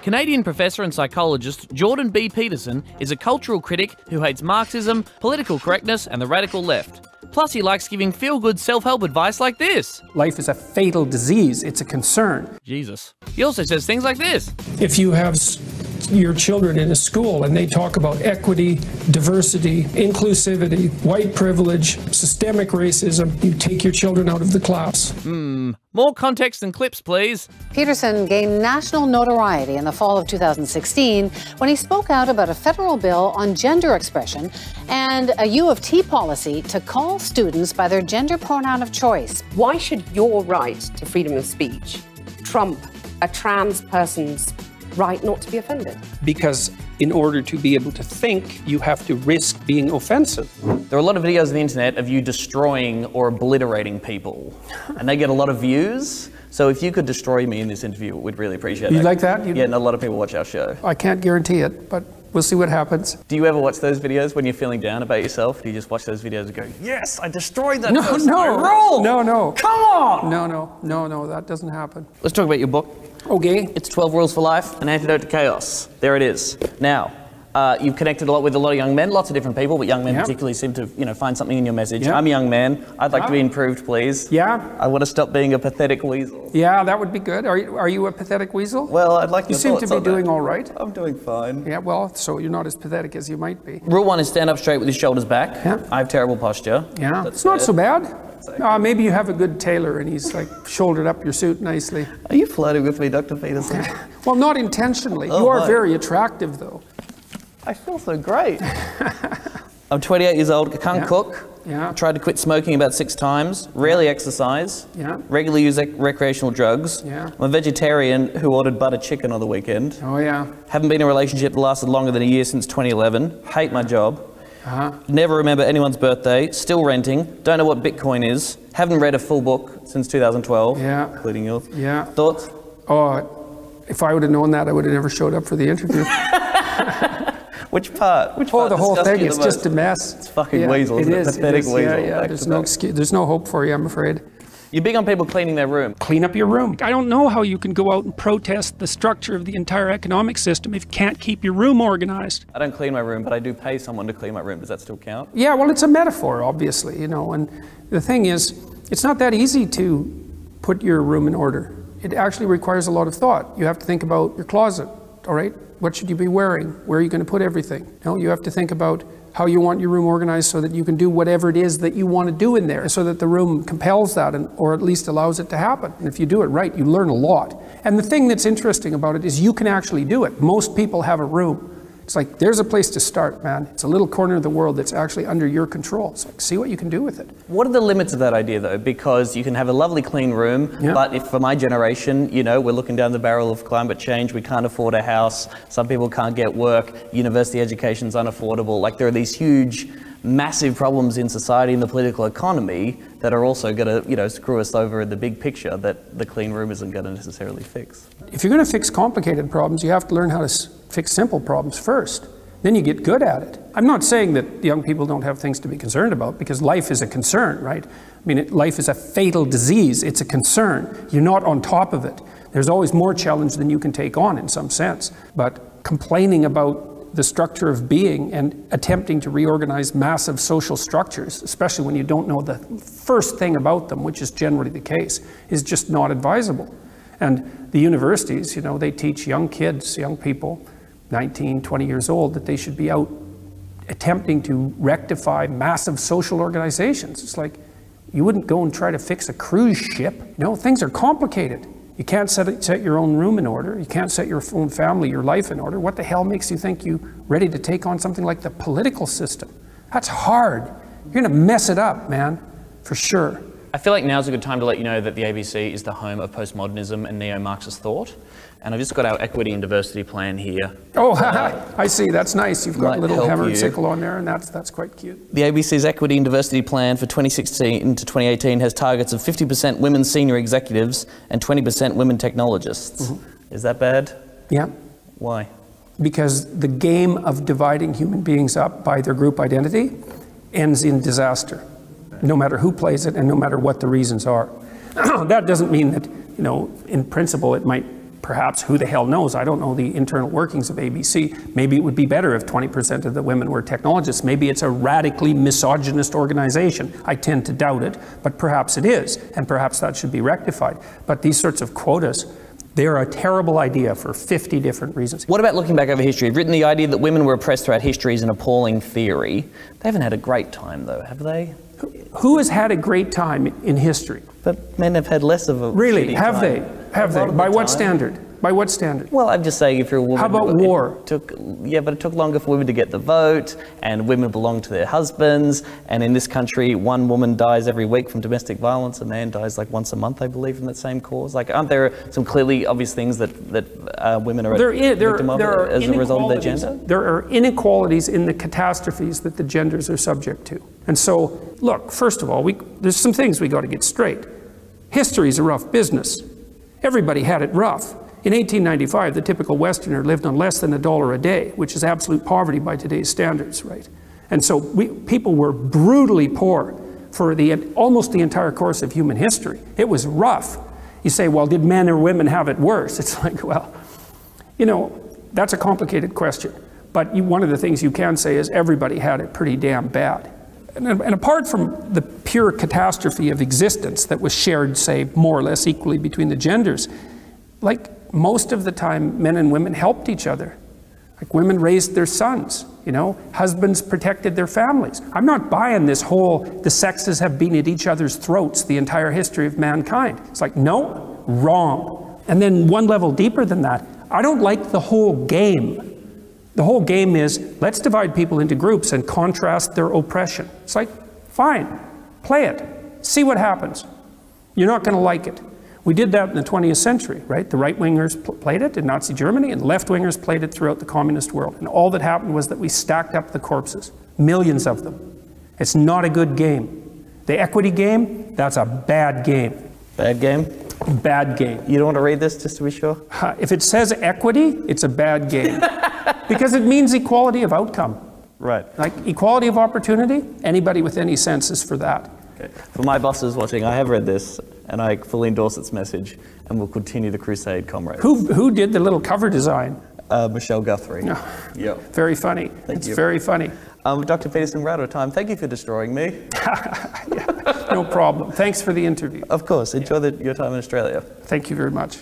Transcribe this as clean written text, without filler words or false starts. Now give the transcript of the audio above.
Canadian professor and psychologist Jordan B. Peterson is a cultural critic who hates Marxism, political correctness, and the radical left. Plus, he likes giving feel-good self-help advice like this. Life is a fatal disease. It's a concern. Jesus. He also says things like this. If you have your children in a school and they talk about equity, diversity, inclusivity, white privilege, systemic racism, you take your children out of the class. More context and clips, please. Peterson gained national notoriety in the fall of 2016 when he spoke out about a federal bill on gender expression and a U of T policy to call students by their gender pronoun of choice. Why should your right to freedom of speech trump a trans person's right not to be offended? Because in order to be able to think, you have to risk being offensive. There are a lot of videos on the internet of you destroying or obliterating people, and they get a lot of views. So if you could destroy me in this interview, we'd really appreciate it. You like that? Yeah, and a lot of people watch our show. I can't guarantee it, but we'll see what happens. Do you ever watch those videos when you're feeling down about yourself? Do you just watch those videos and go, yes, I destroyed that person. No, I rolled. no. Come on! No, that doesn't happen. Let's talk about your book. Okay. It's 12 Rules for Life, An Antidote to Chaos. There it is. Now, you've connected a lot with a lot of young men, lots of different people, but young men particularly seem to, find something in your message. I'm a young man. I'd like to be improved, please. Yeah. I want to stop being a pathetic weasel. Yeah, that would be good. Are you a pathetic weasel? Well, I'd like You seem to be doing all right. I'm doing fine. Yeah, well, so you're not as pathetic as you might be. Rule 1 is stand up straight with your shoulders back. Yeah. I have terrible posture. Yeah, That's it's not so bad. Okay. Maybe you have a good tailor and he's like shouldered up your suit nicely. Are you flirting with me, Dr. Peterson? Well, not intentionally. Oh, you are my. very attractive, though. I feel so great. I'm 28 years old, I can't cook. Yeah. Tried to quit smoking about 6 times, rarely exercise, regularly use recreational drugs. Yeah. I'm a vegetarian who ordered butter chicken on the weekend. Oh, yeah. Haven't been in a relationship that lasted longer than a year since 2011. Hate my job. Never remember anyone's birthday. Still renting. Don't know what Bitcoin is. Haven't read a full book since 2012, including yours. Yeah. Thoughts? Oh, if I would have known that, I would have never showed up for the interview. Which part? The whole thing. It's just a mess. It's fucking weasel. It is. Pathetic weasel. Yeah. There's no excuse. There's no hope for you, I'm afraid. You're big on people cleaning their room. Clean up your room. I don't know how you can go out and protest the structure of the entire economic system if you can't keep your room organized. I don't clean my room, but I do pay someone to clean my room. Does that still count? Yeah, well, it's a metaphor, obviously, and the thing is, it's not that easy to put your room in order. It actually requires a lot of thought. You have to think about your closet, all right? What should you be wearing? Where are you going to put everything? You have to think about how you want your room organized so that you can do whatever it is that you want to do in there, so that the room compels that or at least allows it to happen. And if you do it right, you learn a lot. And the thing that's interesting about it is you can actually do it. Most people have a room. It's like, there's a place to start, man. It's a little corner of the world that's actually under your control. So see what you can do with it. What are the limits of that idea, though? Because you can have a lovely clean room, but if for my generation, we're looking down the barrel of climate change, we can't afford a house, some people can't get work, university education's unaffordable. Like, there are these huge, massive problems in society and the political economy that are also going to, screw us over in the big picture that the clean room isn't going to necessarily fix. If you're going to fix complicated problems, you have to learn how to fix simple problems first. Then you get good at it. I'm not saying that young people don't have things to be concerned about, because life is a concern, right? Life is a fatal disease. It's a concern. You're not on top of it. There's always more challenge than you can take on in some sense. But complaining about the structure of being and attempting to reorganize massive social structures, especially when you don't know the first thing about them, which is generally the case, is just not advisable. And the universities, they teach young kids, young people, 19, 20 years old, that they should be out attempting to rectify massive social organizations. It's like, you wouldn't go and try to fix a cruise ship. Things are complicated. You can't set your own room in order. You can't set your own family, your life in order. What the hell makes you think you're ready to take on something like the political system? That's hard. You're gonna mess it up, man, for sure. I feel like now's a good time to let you know that the ABC is the home of postmodernism and neo-Marxist thought. And I've just got our equity and diversity plan here. Oh, I see. That's nice. You've got a little hammer and sickle on there, and that's quite cute. The ABC's equity and diversity plan for 2016 to 2018 has targets of 50% women senior executives and 20% women technologists. Is that bad? Yeah. Why? Because the game of dividing human beings up by their group identity ends in disaster, no matter who plays it and no matter what the reasons are. That doesn't mean that, in principle, it might perhaps, who the hell knows? I don't know the internal workings of ABC. Maybe it would be better if 20% of the women were technologists. Maybe it's a radically misogynist organization. I tend to doubt it, but perhaps it is, and perhaps that should be rectified. But these sorts of quotas, they're a terrible idea for 50 different reasons. What about looking back over history? You've written the idea that women were oppressed throughout history is an appalling theory. They haven't had a great time, though, have they? Who has had a great time in history? But men have had less of a Really? shitty Have time. they? Have they? By what standard? By what standard? Well, I'm just saying if you're a woman... How about war? Yeah, but it took longer for women to get the vote, and women belong to their husbands, and in this country, one woman dies every week from domestic violence, a man dies like once a month, I believe, from that same cause. Like, aren't there some clearly obvious things that women are victim of as a result of their gender? There are inequalities in the catastrophes that the genders are subject to. And so, look, first of all, there's some things we got to get straight. History's a rough business. Everybody had it rough. In 1895, the typical Westerner lived on less than $1 a day, which is absolute poverty by today's standards, right? And so people were brutally poor for almost the entire course of human history. It was rough. You say, well, did men or women have it worse? It's like, well, you know, that's a complicated question. But one of the things you can say is everybody had it pretty damn bad. And apart from the pure catastrophe of existence that was shared, say, more or less equally between the genders, like most of the time, men and women helped each other. Like women raised their sons, you know, husbands protected their families. I'm not buying this whole, the sexes have been at each other's throats the entire history of mankind. It's like, no, wrong. And then one level deeper than that, I don't like the whole game. The whole game is, let's divide people into groups and contrast their oppression. It's like, fine, play it, see what happens. You're not going to like it. We did that in the 20th century, right? The right-wingers played it in Nazi Germany, and the left-wingers played it throughout the communist world. And all that happened was that we stacked up the corpses, millions of them. It's not a good game. The equity game, that's a bad game. Bad game? Bad game. You don't want to read this just to be sure? If it says equity, it's a bad game. Because it means equality of outcome. Right. Like equality of opportunity, anybody with any sense is for that. Okay. For my bosses watching, I have read this, and I fully endorse its message, and will continue the crusade, comrades. Who did the little cover design? Michelle Guthrie. No. Yep. Very funny. It's very funny. Dr. Peterson, we're out of time. Thank you for destroying me. Yeah, no problem. Thanks for the interview. Of course. Enjoy your time in Australia. Thank you very much.